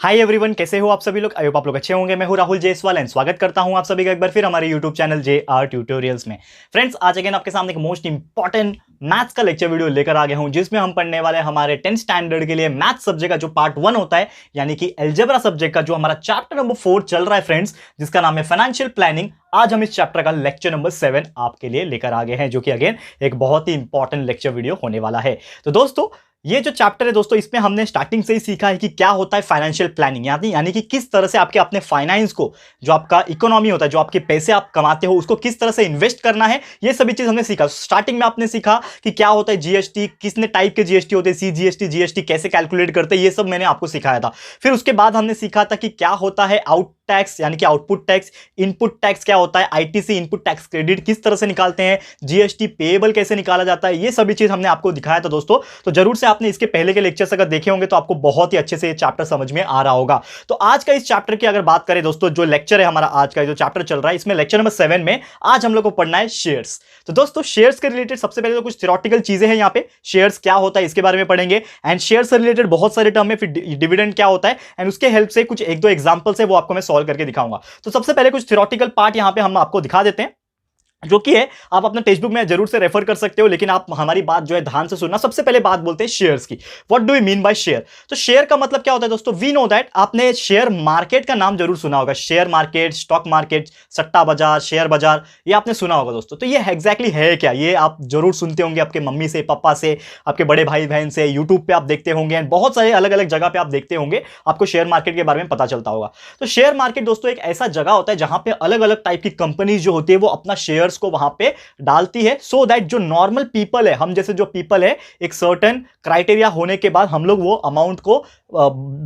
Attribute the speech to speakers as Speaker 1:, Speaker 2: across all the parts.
Speaker 1: Hi everyone, कैसे हो आप सभी लोग। आई होप आप लोग अच्छे होंगे। मैं हूं राहुल जयसवाल एंड स्वागत करता हूं आप सभी का एक बार फिर हमारे यूट्यूब चैनल JR ट्यूटोरियल्स में। फ्रेंड्स, आज अगेन आपके सामने एक मोस्ट इंपॉर्टेंट मैथ्स का लेक्चर वीडियो लेकर आ गया हूं, जिसमें हम पढ़ने वाले हैं हमारे 10th स्टैंडर्ड के लिए मैथ्स सब्जेक्ट का जो पार्ट 1 होता है, यानी कि अलजेब्रा सब्जेक्ट का जो हमारा चैप्टर नंबर 4 चल रहा है फ्रेंड्स, जिसका नाम है फाइनेंशियल प्लानिंग। आज हम इस चैप्टर का लेक्चर नंबर 7 आपके लिए लेकर आ गए हैं, जो कि अगेन एक बहुत ही इंपॉर्टेंट लेक्चर वीडियो होने वाला है। तो दोस्तों, ये जो चैप्टर है दोस्तों, इसमें हमने स्टार्टिंग से ही सीखा है कि क्या होता है फाइनेंशियल प्लानिंग, यानी कि किस तरह से आपके अपने फाइनेंस को, जो आपका इकोनॉमी होता है, जो आपके पैसे आप कमाते हो, उसको किस तरह से इन्वेस्ट करना है, ये सभी चीज हमने सीखा। स्टार्टिंग में आपने सीखा कि क्या होता है जीएसटी, किसने टाइप के जीएसटी होते हैं, सीजीएसटी, जीएसटी कैसे कैलकुलेट करते हैं, ये सब मैंने आपको सिखाया था। फिर उसके बाद हमने सीखा था कि क्या होता है आउट टैक्स, यानी कि आउटपुट टैक्स, इनपुट टैक्स क्या होता है, आईटीसी इनपुट टैक्स क्रेडिट किस तरह से निकालते हैं, जीएसटी पेएबल कैसे निकाला जाता है, ये सभी चीज हमने आपको दिखाया था दोस्तों। तो जरूर से आपने इसके पहले के लेक्चर्स अगर देखे होंगे तो आपको बहुत ही अच्छे से ये चैप्टर समझ में आ रहा होगा। तो आज का इस चैप्टर की अगर बात करें दोस्तों, जो लेक्चर है हमारा आज का जो चैप्टर चल रहा है, इसमें लेक्चर नंबर 7 में आज हम लोग को पढ़ना है शेयर्स। तो दोस्तों, शेयर्स के रिलेटेड सबसे पहले तो कुछ थ्योरेटिकल चीजें हैं यहाँ पे। शेयर्स क्या होता है इसके बारे में पढ़ेंगे, एंड शेयर्स से रिलेटेड बहुत सारे टर्म है। फिर डिविडेंड क्या होता है, एंड उसके हेल्प से कुछ एक दो एग्जांपल्स है वो आपको मैं सॉल्व करके दिखाऊंगा। तो सबसे पहले कुछ थ्योरेटिकल पार्ट यहां पे हम आपको दिखा देते हैं, जो कि है आप अपने टेक्स्ट बुक में जरूर से रेफर कर सकते हो, लेकिन आप हमारी बात जो है ध्यान से सुनना। सबसे पहले बात बोलते हैं शेयर्स की। What do we mean by share? तो शेयर का मतलब क्या होता है दोस्तों? वी नो दैट, आपने शेयर मार्केट का नाम जरूर सुना होगा। शेयर मार्केट, स्टॉक मार्केट, सट्टा बाजार, शेयर बाजार, ये आपने सुना होगा दोस्तों। तो ये एग्जैक्टली है क्या, ये आप जरूर सुनते होंगे आपके मम्मी से, पापा से, आपके बड़े भाई बहन से, यूट्यूब पे आप देखते होंगे, बहुत सारे अलग अलग जगह पे आप देखते होंगे, आपको शेयर मार्केट के बारे में पता चलता होगा। तो शेयर मार्केट दोस्तों एक ऐसा जगह होता है जहां पे अलग अलग टाइप की कंपनीज जो होती है वो अपना शेयर्स को वहां पे डालती है, सो दैट जो नॉर्मल पीपल है, हम जैसे जो पीपल है, एक सर्टेन क्राइटेरिया होने के बाद हम लोग वो अमाउंट को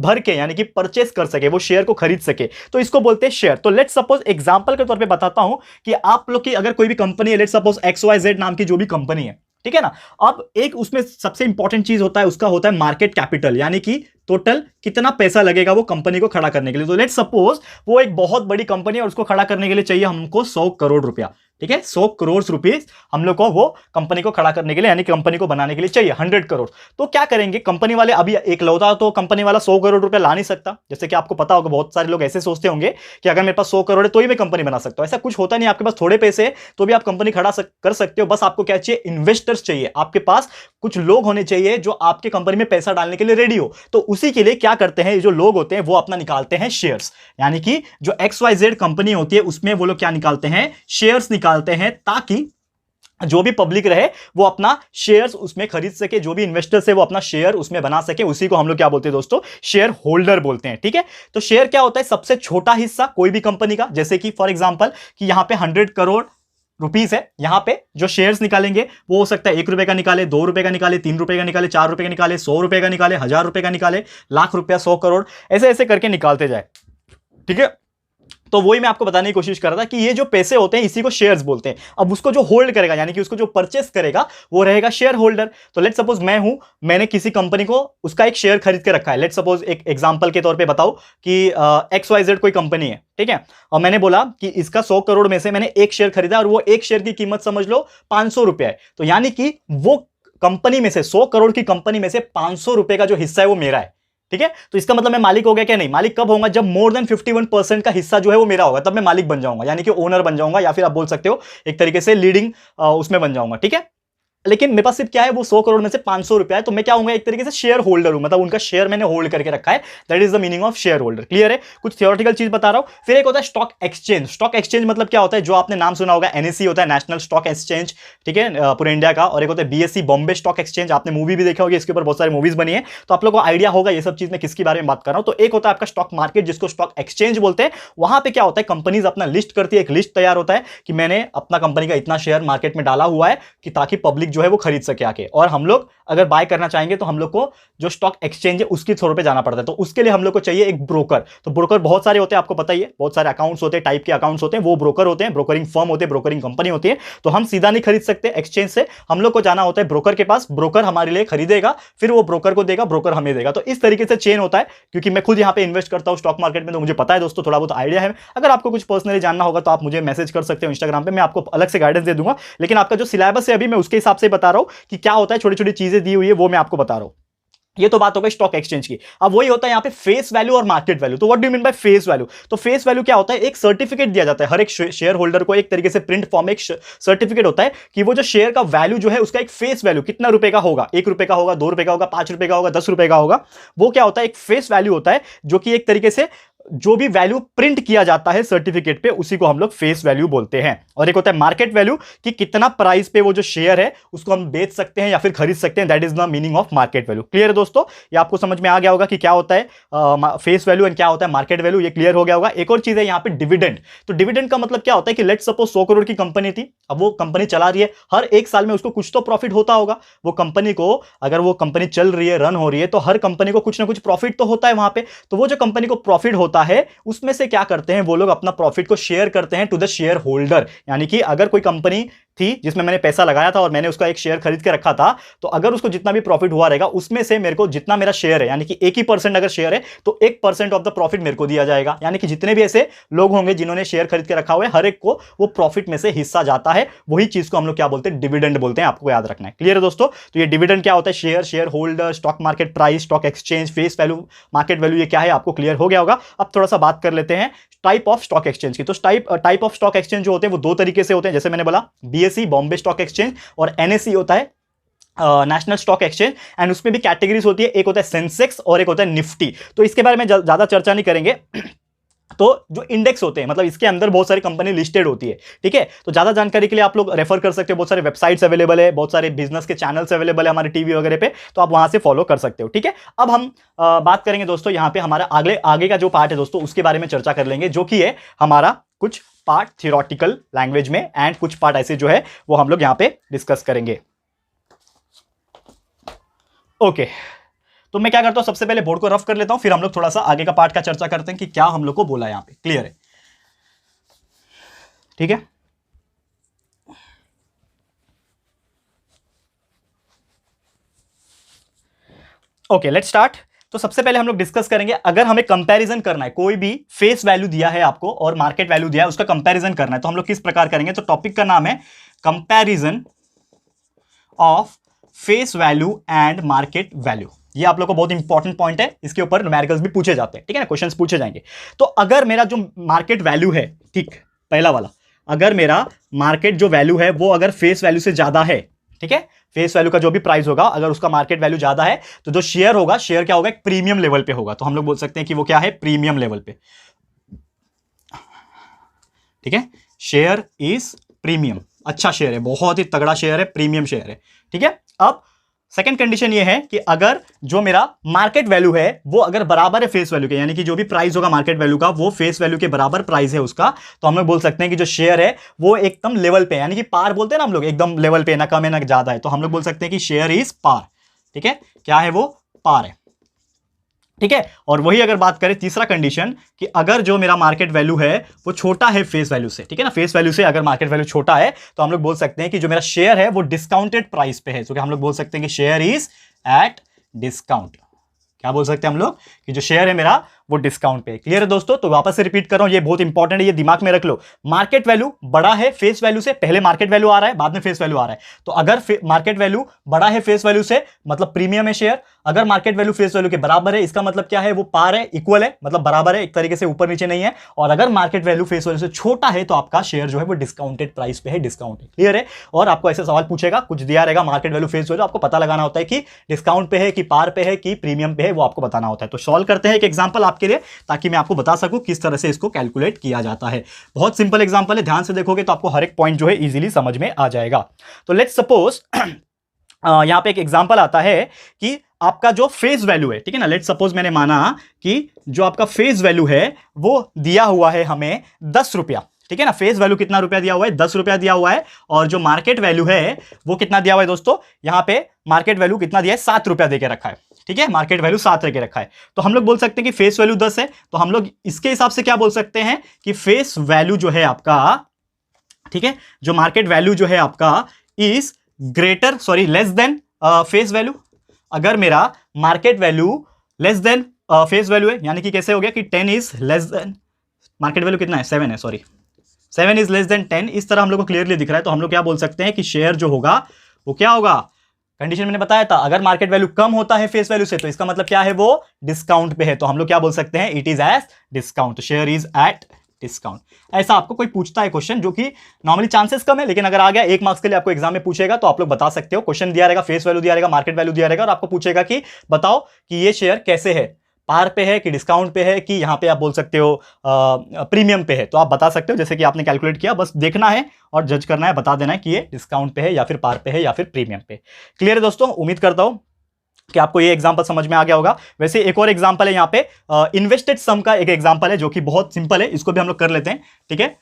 Speaker 1: भर के, यानी कि परचेस कर सके, वो शेयर को खरीद सके, तो इसको बोलते हैं शेयर। तो लेट्स सपोज एग्जांपल के तौर पे बताता हूं कि आप लोग की अगर कोई भी कंपनी है, लेट्स सपोज XYZ नाम की जो भी कंपनी है, ठीक है ना। अब एक उसमें सबसे इंपॉर्टेंट चीज होता है, उसका होता है मार्केट कैपिटल, यानी कि टोटल कितना पैसा लगेगा वो कंपनी को खड़ा करने के लिए। तो लेट्स सपोज वो एक बहुत बड़ी कंपनी है और उसको खड़ा करने के लिए चाहिए हमको 100 करोड़ रुपया, ठीक है। 100 करोड़ रुपीस हम लोग को वो कंपनी को खड़ा करने के लिए, यानी कंपनी को बनाने के लिए चाहिए 100 करोड़। तो क्या करेंगे कंपनी वाले? अभी एक लौता तो कंपनी वाला 100 करोड़ रुपया ला नहीं सकता। जैसे कि आपको पता होगा, बहुत सारे लोग ऐसे सोचते होंगे कि अगर मेरे पास 100 करोड़ है तो ही मैं कंपनी बना सकता हूं। ऐसा कुछ होता नहीं। आपके पास थोड़े पैसे है तो भी आप कंपनी खड़ा कर सकते हो। बस आपको क्या चाहिए? इन्वेस्टर्स चाहिए। आपके पास कुछ लोग होने चाहिए जो आपके कंपनी में पैसा डालने के लिए रेडी हो। तो उसी के लिए क्या करते हैं जो लोग होते हैं, वो अपना निकालते हैं शेयर्स, यानी कि जो XYZ कंपनी होती है उसमें वो लोग क्या निकालते हैं? शेयर्स निकालते हैं, ताकि जो भी पब्लिक रहे वो अपना शेयर्स उसमें खरीद सके, जो भी इन्वेस्टर्स है वो अपना शेयर उसमें बना सके। उसी को हम लोग क्या बोलते हैं दोस्तों? शेयर होल्डर बोलते हैं, ठीक है। तो शेयर क्या होता है? सबसे छोटा हिस्सा कोई भी कंपनी का। जैसे कि फॉर एग्जांपल कि यहां पे 100 करोड़ रुपीस है, यहां पे जो शेयर्स निकालेंगे वो हो सकता है 1 रुपए का निकाले, 2 रुपए का निकाले, 3 रुपए का निकाले, 4 रुपए का निकाले, 100 रुपए का निकाले, 1000 रुपए का निकाले, लाख रुपया, 100 करोड़, ऐसे ऐसे करके निकालते जाए, ठीक है। तो वही मैं आपको बताने की कोशिश कर रहा था कि ये जो पैसे होते हैं इसी को शेयर्स बोलते हैं। अब उसको जो होल्ड करेगा, यानी कि उसको जो परचेस करेगा, वो रहेगा शेयर होल्डर। तो लेट्स सपोज मैं हूं, मैंने किसी कंपनी को उसका एक शेयर खरीद के रखा है। लेट्स सपोज एक एग्जांपल के तौर पे बताओ कि XYZ कोई कंपनी है, ठीक है, और मैंने बोला कि इसका 100 करोड़ में से मैंने एक शेयर खरीदा और वो एक शेयर की कीमत समझ लो 500 रुपए है। तो यानी कि वो कंपनी में से 100 करोड़ की कंपनी में से 500 रुपए का जो हिस्सा है वो मेरा है, ठीक है। तो इसका मतलब मैं मालिक हो गया क्या? नहीं। मालिक कब होगा? जब मोर देन 51% का हिस्सा जो है वो मेरा होगा, तब मैं मालिक बन जाऊंगा, यानी कि ओनर बन जाऊंगा, या फिर आप बोल सकते हो एक तरीके से लीडिंग उसमें बन जाऊंगा, ठीक है। लेकिन मेरे पास सिर्फ क्या है? वो 100 करोड़ में से 500 रुपया है, तो मैं क्या हूं? एक तरीके से शेयर होल्डर हूं, मतलब उनका शेयर मैंने होल्ड करके रखा है। That is the meaning of share holder. Clear है? कुछ थियोरेटिकल चीज बता रहा हूं। फिर एक होता है स्टॉक एक्सचेंज। स्टॉक एक्सचेंज मतलब क्या होता है? जो आपने नाम सुना होगा, NSE होता है, नेशनल स्टॉक एक्सचेंज, ठीक है, पूरे इंडिया का। और एक होता है BSE, बॉम्बे स्टॉक एक्सचेंज। आपने मूवी भी देखा होगी, इसके ऊपर बहुत सारी मूवीज बनी है, तो आप लोग को आइडिया होगा ये सब चीज में किसके बारे में बात कर रहा हूं। तो एक होता है आपका स्टॉक मार्केट, जिसको स्टॉक एक्सचेंज बोलते हैं। वहां पे क्या होता है? कंपनीज अपना लिस्ट करती है, एक लिस्ट तैयार होता है कि मैंने अपना कंपनी का इतना शेयर मार्केट में डाला हुआ है, कि ताकि पब्लिक जो है वो खरीद सके आके। और हम लोग अगर बाय करना चाहेंगे तो हम लोग को जो स्टॉक एक्सचेंज है उसकी थ्रू पे जाना पड़ता है। तो उसके लिए हम लोग को चाहिए एक ब्रोकर। तो ब्रोकर बहुत सारे होते हैं, आपको पता ही है, बहुत सारे अकाउंट्स होते हैं, टाइप के अकाउंट्स होते हैं, वो ब्रोकर होते हैं, ब्रोकरिंग फर्म होते हैं, ब्रोकरिंग कंपनी होती है। तो हम सीधा नहीं खरीद सकते एक्सचेंज से, हम लोग को जाना होता है ब्रोकर के पास। ब्रोकर हमारे लिए खरीदेगा, फिर वो ब्रोकर को देगा, ब्रोकर हमें देगा। तो इस तरीके से चेन होता है। क्योंकि मैं खुद यहाँ पे इन्वेस्ट करता हूँ स्टॉक मार्केट में, तो मुझे पता है दोस्तों, थोड़ा बहुत आइडिया है। अगर आपको कुछ पर्सनली जानना होगा तो आप मुझे मैसेज कर सकते हो इंस्टाग्राम पे, मैं आपको अलग से गाइडेंस दे दूंगा। लेकिन आपका जो सिलेबस है अभी मैं उसके हिसाब से बता रहा हूँ कि क्या होता है, छोटी छोटी चीजें दी हुई है वो मैं आपको बता रहा हूं। ये तो बात हो गई स्टॉक एक्सचेंज की। अब वही होता है यहाँ पे फेस वैल्यू और मार्केट वैल्यू। तो what do you mean by face value? तो फेस वैल्यू क्या होता है? एक सर्टिफिकेट दिया जाता है हर एक शेयर होल्डर को, एक तरीके से प्रिंट फॉर्म में एक सर्टिफिकेट होता है कि वो जो शेयर का वैल्यू जो है उसका एक फेस वैल्यू कितना रुपए का होगा, 1 रुपए का होगा, 2 रुपए का होगा, 5 रुपए का होगा, 10 रुपए का होगा। वो क्या होता है? एक फेस वैल्यू होता है, जो कि एक तरीके से जो भी वैल्यू प्रिंट किया जाता है सर्टिफिकेट पे उसी को हम लोग फेस वैल्यू बोलते हैं। और एक होता है मार्केट वैल्यू, कि कितना प्राइस पे वो जो शेयर है उसको हम बेच सकते हैं या फिर खरीद सकते हैं। That is the meaning of market value. Clear है दोस्तों? ये आपको समझ में आ गया होगा कि क्या होता है फेस वैल्यू एंड क्या होता है मार्केट वैल्यू। ये क्लियर हो गया होगा। एक और चीज है यहाँ पे डिविडेंड। तो डिविडेंड का मतलब क्या होता है कि लेट्स सपोज 100 करोड़ की कंपनी थी, अब वो कंपनी चला रही है, हर एक साल में उसको कुछ तो प्रॉफिट होता होगा। वो कंपनी को, अगर वो कंपनी चल रही है, रन हो रही है, तो हर कंपनी को कुछ ना कुछ प्रॉफिट तो होता है वहां पे। तो वो जो कंपनी को प्रॉफिट होता है उसमें से क्या करते हैं वो लोग? अपना प्रॉफिट को शेयर करते हैं टू द शेयर होल्डर। यानी कि अगर कोई कंपनी थी जिसमें मैंने पैसा लगाया था और मैंने उसका एक शेयर खरीद के रखा था, तो अगर उसको जितना भी प्रॉफिट हुआ रहेगा उसमें से मेरे को जितना मेरा शेयर है, यानी कि 1% अगर शेयर है तो 1% ऑफ द प्रॉफिट मेरे को दिया जाएगा। यानी कि जितने भी ऐसे लोग होंगे जिन्होंने शेयर खरीद के रखा हुआ है, हर एक को वो प्रॉफिट में से हिस्सा जाता है। वही चीज को हम लोग क्या बोलते हैं? डिविडेंड बोलते हैं। आपको याद रखना है। क्लियर है दोस्तों? तो ये डिविडेंड क्या होता है? Share, share holder, stock market price, stock exchange, face value, market value, ये क्या है आपको क्लियर हो गया होगा। अब थोड़ा सा बात कर लेते हैं टाइप ऑफ स्टॉक एक्सचेंज की। तो टाइप ऑफ स्टॉक एक्सचेंज जो होते हैं वो दो तरीके से होते हैं। जैसे मैंने बोला बीएसई बॉम्बे स्टॉक एक्सचेंज, और एनएसई होता है नेशनल स्टॉक एक्सचेंज। एंड उसमें भी कैटेगरीज होती है, एक होता है सेंसेक्स और एक होता है निफ्टी। तो इसके बारे में ज्यादा चर्चा नहीं करेंगे। तो जो इंडेक्स होते हैं, मतलब इसके अंदर बहुत सारी कंपनी लिस्टेड होती है। ठीक है? तो ज्यादा जानकारी के लिए आप लोग रेफर कर सकते हो, बहुत सारे वेबसाइट्स अवेलेबल है, बहुत सारे बिजनेस के चैनल्स अवेलेबल है हमारे टीवी वगैरह पे, तो आप वहां से फॉलो कर सकते हो। ठीक है? अब हम बात करेंगे दोस्तों यहाँ पे हमारा आगे का जो पार्ट है दोस्तों, उसके बारे में चर्चा कर लेंगे, जो कि है हमारा कुछ पार्ट थियोरेटिकल लैंग्वेज में एंड कुछ पार्ट ऐसे जो है वो हम लोग यहाँ पे डिस्कस करेंगे। ओके, तो मैं क्या करता हूं, सबसे पहले बोर्ड को रफ कर लेता हूं, फिर हम लोग थोड़ा सा आगे का पार्ट का चर्चा करते हैं कि क्या हम लोग को बोला यहां पे। क्लियर है? ठीक है? Okay, let's start. तो सबसे पहले हम लोग डिस्कस करेंगे, अगर हमें कंपैरिजन करना है, कोई भी फेस वैल्यू दिया है आपको और मार्केट वैल्यू दिया है, उसका कंपैरिजन करना है, तो हम लोग किस प्रकार करेंगे। तो टॉपिक का नाम है comparison of face value and market value. ये आप लोग को बहुत इंपॉर्टेंट पॉइंट है, इसके ऊपर न्यूमेरिकल्स भी पूछे जाते हैं। ठीक है ना? क्वेश्चंस पूछे जाएंगे। तो अगर मेरा जो मार्केट वैल्यू है, ठीक, पहला वाला, अगर मेरा मार्केट जो वैल्यू है वो अगर फेस वैल्यू से ज्यादा है, ठीक है, फेस वैल्यू का जो भी प्राइस होगा अगर उसका मार्केट वैल्यू ज्यादा है, तो जो शेयर होगा, शेयर क्या होगा? एक प्रीमियम लेवल पे होगा। तो हम लोग बोल सकते हैं कि वो क्या है? प्रीमियम लेवल पे। ठीक है? शेयर इज प्रीमियम, अच्छा शेयर है, बहुत ही तगड़ा शेयर है, प्रीमियम शेयर है। ठीक है? अब सेकंड कंडीशन ये है कि अगर जो मेरा मार्केट वैल्यू है वो अगर बराबर है फेस वैल्यू के, यानी कि जो भी प्राइस होगा मार्केट वैल्यू का वो फेस वैल्यू के बराबर प्राइस है उसका, तो हम लोग बोल सकते हैं कि जो शेयर है वो एकदम लेवल पे, यानी कि पार बोलते हैं ना हम लोग, एकदम लेवल पे, ना कम है ना ज्यादा है, तो हम लोग बोल सकते हैं कि शेयर इज पार। ठीक है? क्या है वो? पार है। ठीक है? और वही अगर बात करें तीसरा कंडीशन, कि अगर जो मेरा मार्केट वैल्यू है वो छोटा है फेस वैल्यू से, ठीक है ना, फेस वैल्यू से अगर मार्केट वैल्यू छोटा है, तो हम लोग बोल सकते हैं कि जो मेरा शेयर है वो डिस्काउंटेड प्राइस पे है। तो हम लोग बोल सकते हैं कि शेयर इज एट डिस्काउंट। क्या बोल सकते हैं हम लोग? कि जो शेयर है मेरा वो डिस्काउंट पे। क्लियर है दोस्तों? तो वापस से रिपीट कर रहा हूं, ये बहुत इंपॉर्टेंट है, ये दिमाग में रख लो। मार्केट वैल्यू बड़ा है फेस वैल्यू से, पहले मार्केट वैल्यू आ रहा है बाद में फेस वैल्यू आ रहा है, तो अगर मार्केट वैल्यू बड़ा है फेस वैल्यू से मतलब प्रीमियम है शेयर, अगर मार्केट वैल्यू फेस वैल्यू के बराबर है इसका मतलब क्या है? वो पार है, इक्वल है, मतलब बराबर है, एक तरीके से ऊपर नीचे नहीं है। और अगर मार्केट वैल्यू फेस वैल्यू से छोटा है तो आपका शेयर जो है वो डिस्काउंटेड प्राइस पे है, डिस्काउंट है। क्लियर है? और आपको ऐसे सवाल पूछेगा, कुछ दिया रहेगा मार्केट वैल्यू फेस वैल्यू, आपको पता लगाना होता है कि डिस्काउंट पे है कि पार पे है कि प्रीमियम पे है, वो आपको बताना होता है। तो सॉल्व करते हैं एक एग्जांपल आपके लिए, ताकि मैं आपको बता सकूं किस तरह से इसको कैलकुलेट किया जाता है। बहुत सिंपल एग्जांपल है, ध्यान से देखोगे तो आपको हर एक पॉइंट जो है इजीली समझ में आ जाएगा। तो लेट्स सपोज यहां पे एक एग्जांपल आता है कि आपका जो फेस वैल्यू है, ठीक है ना, लेट्स सपोज मैंने माना कि जो आपका फेस वैल्यू है वो दिया हुआ है हमें 10 रुपया। ठीक है ना? फेस वैल्यू कितना रुपया दिया हुआ है? 10 रुपया दिया हुआ है। और जो मार्केट वैल्यू है वो कितना दिया हुआ है दोस्तों? यहां पे मार्केट वैल्यू कितना दिया है? 7 रुपया देके रखा है। ठीक है? मार्केट वैल्यू 7 रखे रखा है। तो हम लोग बोल सकते हैं कि फेस वैल्यू 10 है, तो हम लोग इसके हिसाब से क्या बोल सकते हैं कि फेस वैल्यू जो है आपका, ठीक है, जो मार्केट वैल्यू जो है आपका is greater, sorry, less than face value. अगर मेरा market value less than face value है, यानी कि कैसे हो गया कि 10 is less than, market value कितना है? 7 है, सॉरी, 7 इज लेस देन 10, इस तरह हम लोग को क्लियरली दिख रहा है। तो हम लोग क्या बोल सकते हैं कि शेयर जो होगा वो क्या होगा? कंडीशन मैंने बताया था, अगर मार्केट वैल्यू कम होता है फेस वैल्यू से तो इसका मतलब क्या है, वो डिस्काउंट पे है, तो हम लोग क्या बोल सकते हैं, it is as discount, share is at discount. ऐसा आपको कोई पूछता है क्वेश्चन, जो कि नॉर्मली चांसेस कम है, लेकिन अगर आ गया 1 मार्क्स के लिए आपको एग्जाम में पूछेगा तो आप लोग बता सकते हो। क्वेश्चन दिया रहेगा, फेस वैल्यू दिया रहेगा, मार्केट वैल्यू दिया रहेगा, और आपको पूछेगा कि बताओ कि ये शेयर कैसे है, पार पे है कि डिस्काउंट पे है कि यहां पे आप बोल सकते हो प्रीमियम पे है, तो आप बता सकते हो जैसे कि आपने कैलकुलेट किया, बस देखना है और जज करना है, बता देना है कि ये डिस्काउंट पे है या फिर पार पे है या फिर प्रीमियम पे। क्लियर है दोस्तों, उम्मीद करता हूं कि आपको ये एग्जांपल समझ में आ गया होगा। वैसे एक और एग्जांपल है यहाँ पे, इन्वेस्टेड सम का एक एग्जांपल है जो कि बहुत सिंपल है, इसको भी हम लोग कर लेते हैं, ठीक है।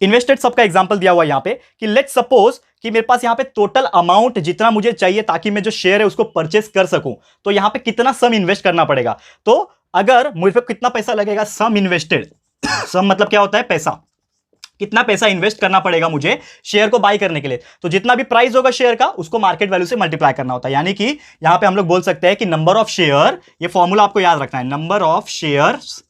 Speaker 1: इन्वेस्टेड सब का एग्जांपल दिया हुआ है यहाँ पे कि लेट्स सपोज कि मेरे पास यहाँ पे टोटल अमाउंट जितना मुझे चाहिए ताकि मैं जो शेयर है उसको परचेस कर सकूं, तो यहाँ पे कितना सम इन्वेस्ट करना पड़ेगा। तो अगर मुझे पे कितना पैसा लगेगा, सम इन्वेस्टेड, सम मतलब क्या होता है, पैसा, कितना पैसा इन्वेस्ट करना पड़ेगा मुझे शेयर को बाय करने के लिए, तो जितना भी प्राइस होगा शेयर का उसको मार्केट वैल्यू से मल्टीप्लाई करना होता है। यानी कि यहां पे हम लोग बोल सकते हैं कि नंबर ऑफ शेयर, ये फॉर्मूला आपको याद रखना है, number of shares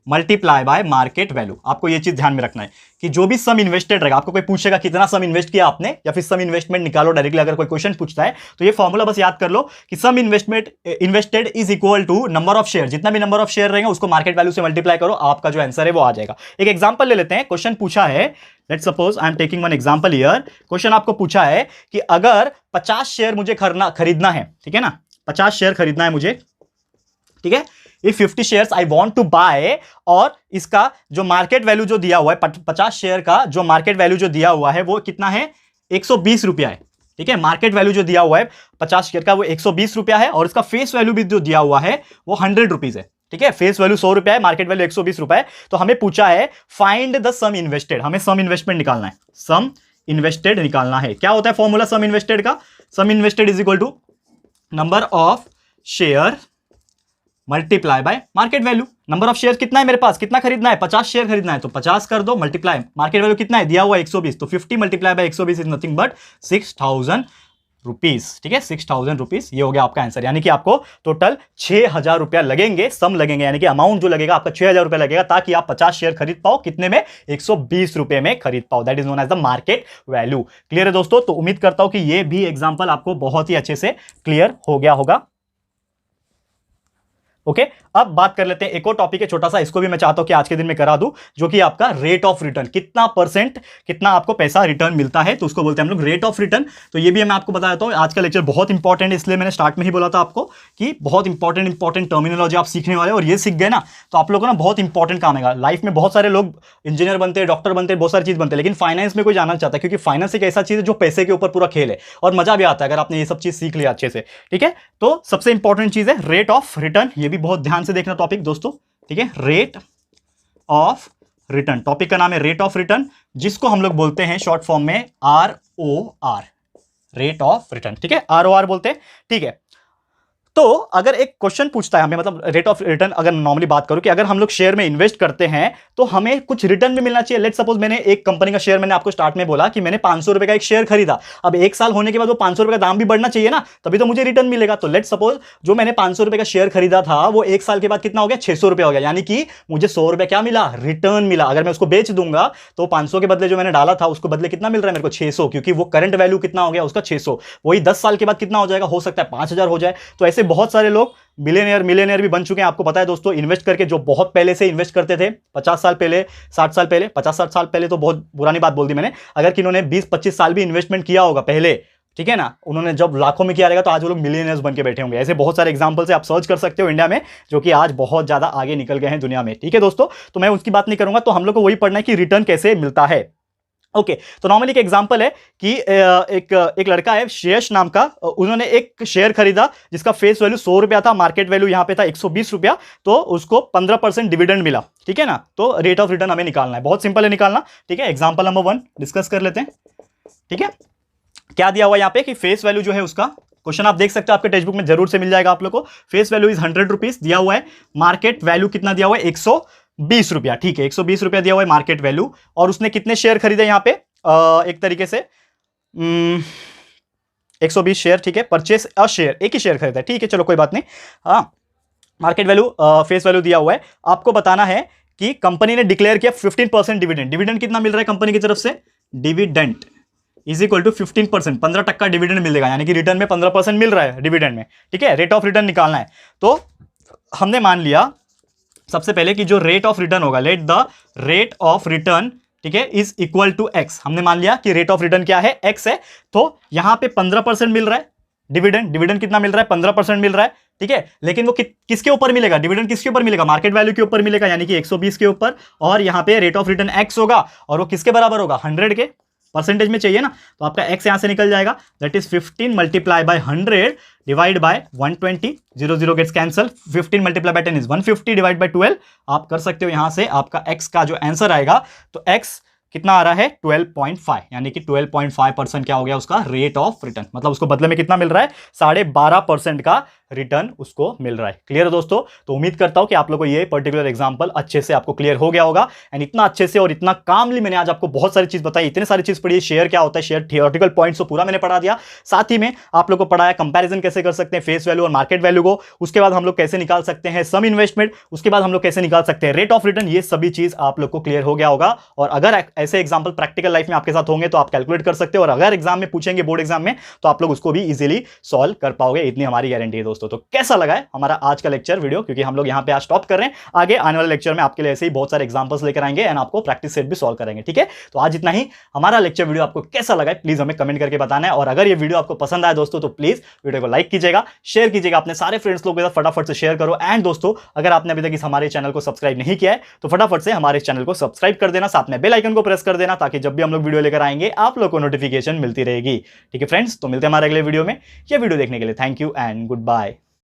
Speaker 1: multiply by market value. आपको ये चीज ध्यान में रखना है कि जो भी सम इन्वेस्टेड रहेगा, आपको कोई पूछेगा कितना सम इन्वेस्ट किया आपने, या फिर सम इन्वेस्टमेंट निकालो डायरेक्टली, अगर कोई क्वेश्चन पूछता है तो ये फॉर्मूला बस याद कर लो कि sum investment invested is equal to number of share, जितना भी नंबर ऑफ शेयर रहेगा उसको मार्केट वैल्यू से मल्टीप्लाई करो, आपका जो आंसर है वो आ जाएगा। एक एग्जांपल ले लेते हैं, क्वेश्चन पूछा है, let's suppose I am taking one example here, question आपको पूछा है कि अगर 50 शेयर मुझे खरीदना है, ठीक है ना, 50 शेयर खरीदना है मुझे, ठीक है, if 50 shares I want to buy, और इसका जो मार्केट वैल्यू जो दिया हुआ है 50 शेयर का जो मार्केट वैल्यू जो दिया हुआ है वो कितना है, 120 रुपया है, ठीक है। मार्केट वैल्यू जो दिया हुआ है 50 शेयर का वो 120 रुपया है, और इसका फेस वैल्यू भी जो दिया हुआ है वो 100 रुपीज है, ठीक है। फेस वैल्यू 100 रुपया है, मार्केट वैल्यू 120 रुपया है। तो हमें पूछा है फाइंड द सम इन्वेस्टेड, हमें सम इन्वेस्टमेंट निकालना है, सम इन्वेस्टेड निकालना है। क्या होता है फॉर्मूला सम इन्वेस्टेड का, sum invested is equal to number of share multiply by market value. Number of share कितना है मेरे पास, कितना खरीदना है, 50 शेयर खरीदना है, तो 50 कर दो मल्टीप्लाई, मार्केट वैल्यू कितना है दिया हुआ 120, तो 50 multiply by 120 is nothing but 6000 rupees, ठीक है, 6000 रुपीज, ये हो गया आपका आंसर। यानी कि आपको टोटल 6000 रुपया लगेंगे, सम लगेंगे, यानी कि अमाउंट जो लगेगा आपका 6000 रुपया लगेगा, ताकि आप 50 शेयर खरीद पाओ, कितने में, 120 रुपए में खरीद पाओ, that is known as the market value. Clear है दोस्तों, तो उम्मीद करता हूं कि ये भी एग्जांपल आपको बहुत ही अच्छे से क्लियर हो गया होगा। ओके, अब बात कर लेते हैं एक और टॉपिक है छोटा सा, इसको भी मैं चाहता हूं कि आज के दिन में करा दूं, जो कि आपका रेट ऑफ रिटर्न, कितना परसेंट, कितना आपको पैसा रिटर्न मिलता है, तो उसको बोलते हैं हम लोग रेट ऑफ रिटर्न। तो ये भी मैं आपको बता देता हूं, आज का लेक्चर बहुत इंपॉर्टेंट है, इसलिए मैंने स्टार्ट में ही बोला था आपको कि बहुत इंपॉर्टेंट टर्मिनोलॉजी आप सीखने वाले, और ये सीख गए ना तो आप लोगों को ना बहुत इंपॉर्टेंट काम आएगा लाइफ में। बहुत सारे लोग इंजीनियर बनते हैं, डॉक्टर बनते हैं, बहुत सारी चीज बनते हैं, लेकिन फाइनेंस में कोई जाना चाहता है, क्योंकि फाइनेंस एक ऐसा चीज है जो पैसे के ऊपर पूरा खेल है, और मजा भी आता है अगर आपने ये सब चीज सीख लिया अच्छे से, ठीक है। तो सबसे इंपॉर्टेंट चीज है रेट ऑफ रिटर्न, ये भी बहुत ध्यान से देखना टॉपिक दोस्तों, ठीक है। रेट ऑफ रिटर्न, टॉपिक का नाम है रेट ऑफ रिटर्न, जिसको हम लोग बोलते हैं शॉर्ट फॉर्म में ROR, रेट ऑफ रिटर्न, ठीक है, ROR बोलते हैं, ठीक है। तो अगर एक क्वेश्चन पूछता है हमें, मतलब रेट ऑफ रिटर्न अगर नॉर्मली बात करूं कि अगर हम लोग शेयर में इन्वेस्ट करते हैं तो हमें कुछ रिटर्न भी मिलना चाहिए। लेट्स सपोज मैंने एक कंपनी का शेयर, मैंने आपको स्टार्ट में बोला कि मैंने 500 रुपए का एक शेयर खरीदा, अब 1 साल होने के बाद वो 500 रुपए का दाम भी बढ़ना चाहिए ना, तभी तो मुझे रिटर्न मिलेगा। तो लेट्स सपोज जो मैंने 500 रुपए का शेयर खरीदा था वो 1 साल के बाद कितना हो गया, 600 रुपया हो गया, यानी कि मुझे 100 रुपया क्या मिला, रिटर्न मिला। अगर मैं उसको बेच दूंगा तो 500 के बदले जो मैंने डाला था उसको बदले कितना मिल रहा है मेरे को, 600, क्योंकि वो करंट वैल्यू कितना हो गया उसका 600, वही 10 साल के बाद कितना हो जाएगा, हो सकता है 5000 हो जाए। तो ऐसे बहुत सारे लोग मिलियनियर भी बन चुके हैं, आपको पता है दोस्तों, इन्वेस्ट करके, जो बहुत पहले से इन्वेस्ट करते थे, 50 साल पहले, 60 साल पहले, 50-60 साल पहले तो बहुत पुरानी बात बोल दी मैंने, अगर किन्होंने 20-25 साल भी इन्वेस्टमेंट किया होगा पहले, ठीक है ना, उन्होंने जब लाखों में किया रहेगा तो आज वो लोग मिलियनियर्स बन के बैठे होंगे। ऐसे बहुत सारे एग्जांपल से आप सर्च कर सकते हो इंडिया में, जो कि आज बहुत ज्यादा आगे निकल गए हैं दुनिया में, ठीक है दोस्तों। तो मैं उसकी बात नहीं करूंगा, तो हम लोग को वही पढ़ना है कि रिटर्न कैसे मिलता है। ओके, तो नॉर्मली एक एग्जांपल है कि एक लड़का है श्रेयस नाम का, उन्होंने एक शेयर खरीदा जिसका फेस वैल्यू 100 रुपया था, मार्केट वैल्यू यहां पे था 120 रुपया, तो उसको 15% डिविडेंड मिला, ठीक है ना। तो रेट ऑफ रिटर्न हमें निकालना है, बहुत सिंपल है निकालना, ठीक है। एग्जांपल नंबर 1 डिस्कस कर लेते हैं, ठीक है। क्या दिया हुआ यहां पे कि फेस वैल्यू जो है उसका, क्वेश्चन आप देख सकते हो आपके टेक्स्ट बुक में जरूर से मिल जाएगा आप लोग को, फेस वैल्यू इज 100 रुपीज दिया हुआ है, मार्केट वैल्यू कितना दिया हुआ है, 120 रुपया, ठीक है, 120 रुपया दिया हुआ है मार्केट वैल्यू, और उसने कितने शेयर खरीदे यहाँ पे, एक तरीके से 120 शेयर, ठीक है, परचेस अ शेयर, एक ही शेयर खरीदा है, ठीक है, चलो कोई बात नहीं। हाँ, मार्केट वैल्यू, फेस वैल्यू दिया हुआ है, आपको बताना है कि कंपनी ने डिक्लेयर किया 15% डिविडेंड, डिविडेंड कितना मिल रहा है कंपनी की तरफ से, dividend is equal to 15%, 15% dividend मिलेगा, यानी कि रिटर्न में 15% मिल रहा है डिविडेंड में, ठीक है। रेट ऑफ रिटर्न निकालना है, तो हमने मान लिया सबसे पहले कि जो रेट ऑफ रिटर्न होगा, let the rate of return, ठीक है, इज इक्वल टू एक्स। हमने मान लिया कि रेट ऑफ रिटर्न क्या है, एक्स है। तो यहां पे 15% मिल रहा है डिविडेंड। डिविडेंड कितना मिल रहा है, 15% मिल रहा है, ठीक है। लेकिन वो किसके ऊपर मिलेगा, डिविडेंड किसके ऊपर मिलेगा, मार्केट वैल्यू के ऊपर मिलेगा, यानी कि 120 के ऊपर। और यहां पे रेट ऑफ रिटर्न एक्स होगा, और वो किसके बराबर होगा, 100 के परसेंटेज में चाहिए ना, तो आपका x यहां से निकल जाएगा, that is 15 multiply by 100 divide by 120, 0 0 gets cancel, 15 multiply by 10 is 150 divide by 12। आप कर सकते हो यहां से आपका x का जो आंसर आएगा, तो x कितना आ रहा है 12.5, यानी कि 12.5% क्या हो गया उसका रेट ऑफ रिटर्न, मतलब उसको बदले में कितना मिल रहा है, 12.5% का रिटर्न उसको मिल रहा है। क्लियर है दोस्तों? तो उम्मीद करता हूं कि आप लोगों को ये पर्टिकुलर एग्जांपल अच्छे से आपको क्लियर हो गया होगा। एंड इतना अच्छे से और इतना कामली मैंने आज आपको बहुत सारी चीज बताई, इतने सारी चीज पढ़ी है। शेयर क्या होता है, शेयर थियोरेटिकल पॉइंट्स को पूरा मैंने पढ़ा दिया, साथ ही में आप लोग को पढ़ाया कंपैरिजन कैसे कर सकते हैं फेस वैल्यू और मार्केट वैल्यू को, उसके बाद हम लोग कैसे निकाल सकते हैं सम इन्वेस्टमेंट, उसके बाद हम लोग कैसे निकाल सकते हैं रेट ऑफ रिटर्न। ये सभी चीज आप लोग को क्लियर हो गया होगा। और अगर ऐसे एग्जाम्पल प्रैक्टिकल लाइफ में आपके साथ होंगे तो आप कैलकुलेट कर सकते हो, और अगर एग्जाम में पूछेंगे बोर्ड एग्जाम में तो आप लोग उसको भी इजीली सॉल्व कर पाओगे, इतनी हमारी गारंटी है दोस्तों। तो कैसा लगा है हमारा आज का लेक्चर वीडियो, क्योंकि हम लोग यहां पे आज स्टॉप कर रहे हैं, आगे आने वाले लेक्चर में आपके लिए ऐसे ही बहुत सारे एग्जांपल्स लेकर आएंगे एंड आपको प्रैक्टिस सेट भी सॉल्व करेंगे, ठीक है। तो आज इतना ही। हमारा लेक्चर वीडियो आपको कैसा लगा है प्लीज हमें कमेंट करके बताना है, और अगर ये वीडियो आपको पसंद आया दोस्तों तो प्लीज वीडियो को लाइक कीजिएगा, शेयर कीजिएगा अपने सारे फ्रेंड्स लोगों के साथ, फटाफट से शेयर करो। एंड दोस्तों अगर आपने अभी तक इस हमारे चैनल को सब्सक्राइब नहीं किया है तो फटाफट से हमारे चैनल को सब्सक्राइब कर देना, साथ में बेल आइकन को प्रेस कर देना, ताकि जब भी हम लोग वीडियो लेकर आएंगे आप लोग को नोटिफिकेशन मिलती रहेगी, ठीक है फ्रेंड्स। तो मिलते हैं हमारे अगले वीडियो में। ये वीडियो देखने के लिए thank you and good bye.